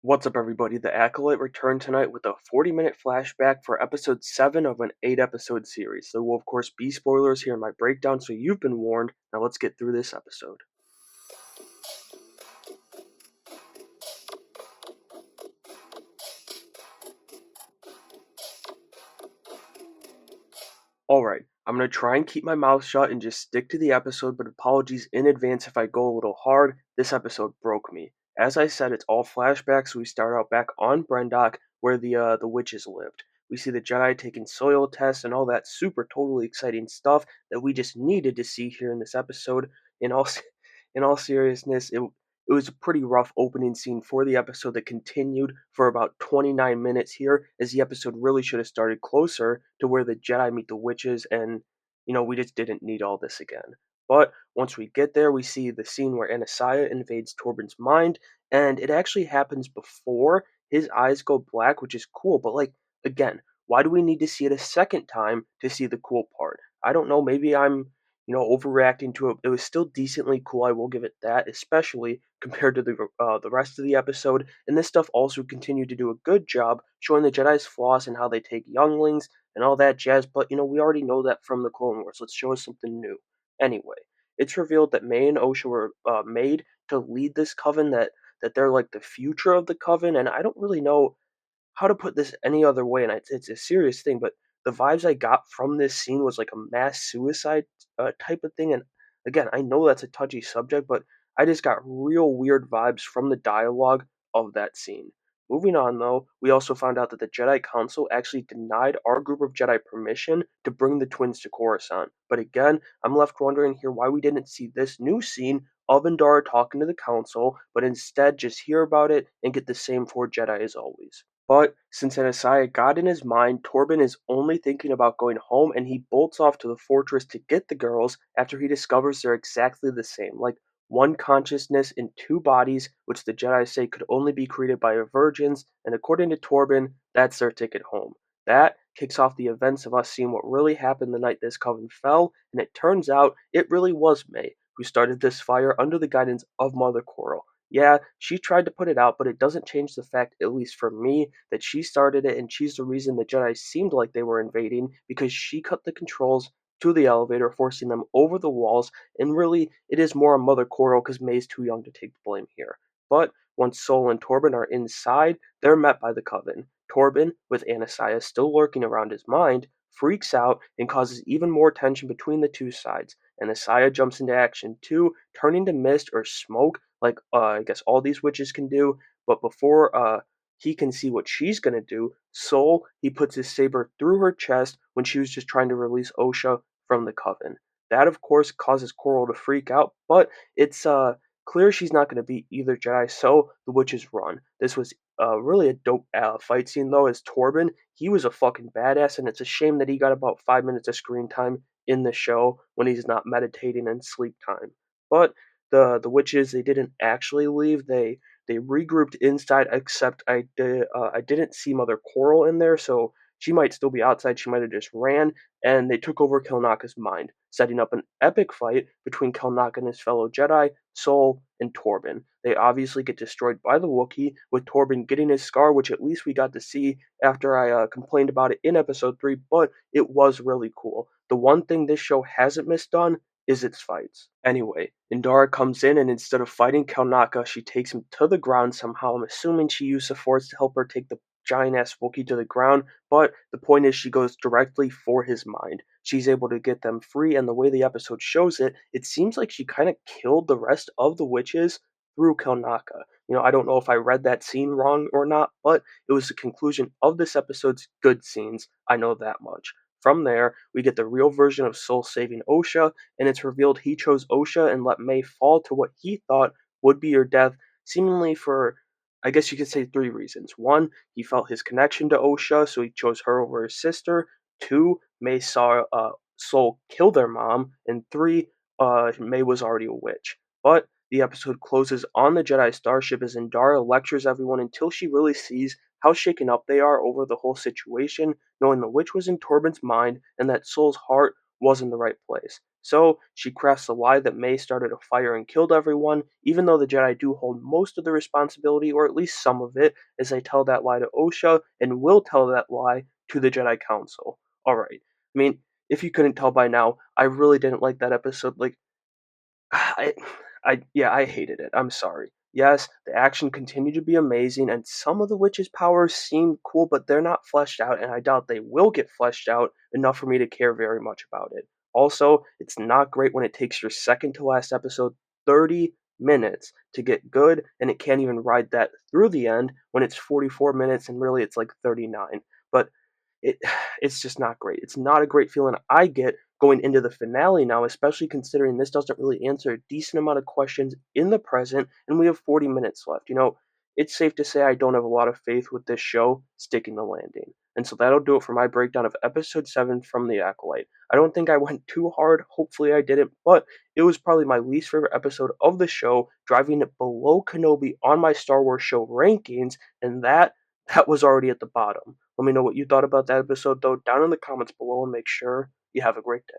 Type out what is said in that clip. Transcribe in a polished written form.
What's up, everybody? The ACOLYTE returned tonight with a 40-minute flashback for episode 7 of an 8-episode series. There will, of course, be spoilers here in my breakdown, so you've been warned. Now let's get through this episode. Alright, I'm going to try and keep my mouth shut and just stick to the episode, but apologies in advance if I go a little hard. This episode broke me. As I said, it's all flashbacks, so we start out back on Brendok, where the witches lived. We see the Jedi taking soil tests and all that super totally exciting stuff that we just needed to see here in this episode. In all in all seriousness, it was a pretty rough opening scene for the episode that continued for about 29 minutes here, as the episode really should have started closer to where the Jedi meet the witches, and, we just didn't need all this again. But once we get there, we see the scene where Anasiah invades Torben's mind, and it actually happens before his eyes go black, which is cool, but, again, why do we need to see it a second time to see the cool part? I don't know, maybe I'm overreacting to it. It was still decently cool. I will give it that, especially compared to the rest of the episode. And this stuff also continued to do a good job showing the Jedi's flaws and how they take younglings and all that jazz. But we already know that from the Clone Wars. Let's show us something new. Anyway, it's revealed that May and Osha were made to lead this coven. That they're like the future of the coven, and I don't really know how to put this any other way, and it's a serious thing, but the vibes I got from this scene was like a mass suicide type of thing. And again, I know that's a touchy subject, but I just got real weird vibes from the dialogue of that scene. Moving on, though, we also found out that the Jedi Council actually denied our group of Jedi permission to bring the twins to Coruscant. But again, I'm left wondering here why we didn't see this new scene of Indara talking to the Council, but instead just hear about it and get the same four Jedi as always. But since Anasiah got in his mind, Torben is only thinking about going home, and he bolts off to the fortress to get the girls after he discovers they're exactly the same, like one consciousness in two bodies, which the Jedi say could only be created by virgins, and according to Torben, that's their ticket home. That kicks off the events of us seeing what really happened the night this coven fell, and it turns out it really was May who started this fire under the guidance of Mother Coral. Yeah, she tried to put it out, but it doesn't change the fact, at least for me, that she started it and she's the reason the Jedi seemed like they were invading because she cut the controls to the elevator, forcing them over the walls. And really, it is more on Mother Coral because May's too young to take the blame here. But once Sol and Torben are inside, they're met by the Coven. Torben, with Anasiah still lurking around his mind, freaks out and causes even more tension between the two sides. Anasiah jumps into action too, turning to mist or smoke like I guess all these witches can do. But before he can see what she's gonna do, Soul he puts his saber through her chest when she was just trying to release Osha from the coven. That of course causes Coral to freak out, but it's clear she's not gonna beat either Jedi, so the witches run. This was really a dope fight scene though, as Torben he was a fucking badass, and it's a shame that he got about 5 minutes of screen time in the show when he's not meditating and sleep time. But the witches they didn't actually leave. They regrouped inside. Except I didn't see Mother Coral in there, so she might still be outside. She might have just ran, and they took over Kelnaka's mind, setting up an epic fight between Kelnaka and his fellow Jedi, Sol and Torben. They obviously get destroyed by the Wookiee, with Torben getting his scar, which at least we got to see after I complained about it in episode 3, but it was really cool. The one thing this show hasn't missed on is its fights. Anyway, Indara comes in and instead of fighting Kalnaka, she takes him to the ground somehow. I'm assuming she used the Force to help her take the giant ass Wookiee to the ground, but the point is she goes directly for his mind. She's able to get them free, and the way the episode shows it, it seems like she kind of killed the rest of the witches through Kalnaka. I don't know if I read that scene wrong or not, but it was the conclusion of this episode's good scenes. I know that much. From there, we get the real version of Soul saving Osha, and it's revealed he chose Osha and let May fall to what he thought would be her death, seemingly for, I guess you could say, three reasons. One, he felt his connection to Osha, so he chose her over his sister. Two, May saw Soul kill their mom. And three, May was already a witch. But the episode closes on the Jedi starship as Indara lectures everyone until she really sees how shaken up they are over the whole situation, knowing the witch was in Torben's mind and that Soul's heart was in the right place. So she crafts a lie that May started a fire and killed everyone, even though the Jedi do hold most of the responsibility, or at least some of it, as they tell that lie to Osha and will tell that lie to the Jedi Council. Alright. I mean, if you couldn't tell by now, I really didn't like that episode. Like, I, I hated it. I'm sorry. Yes, the action continued to be amazing, and some of the witch's powers seem cool, but they're not fleshed out, and I doubt they will get fleshed out enough for me to care very much about it. Also, it's not great when it takes your second to last episode 30 minutes to get good, and it can't even ride that through the end when it's 44 minutes and really it's like 39. But it it's just not great. It's not a great feeling I get going into the finale now, especially considering this doesn't really answer a decent amount of questions in the present, and we have 40 minutes left. It's safe to say I don't have a lot of faith with this show sticking the landing. And so that'll do it for my breakdown of episode 7 from The Acolyte. I don't think I went too hard, hopefully I didn't, but it was probably my least favorite episode of the show, driving it below Kenobi on my Star Wars show rankings, and that was already at the bottom. Let me know what you thought about that episode, though, down in the comments below, and make sure you have a great day.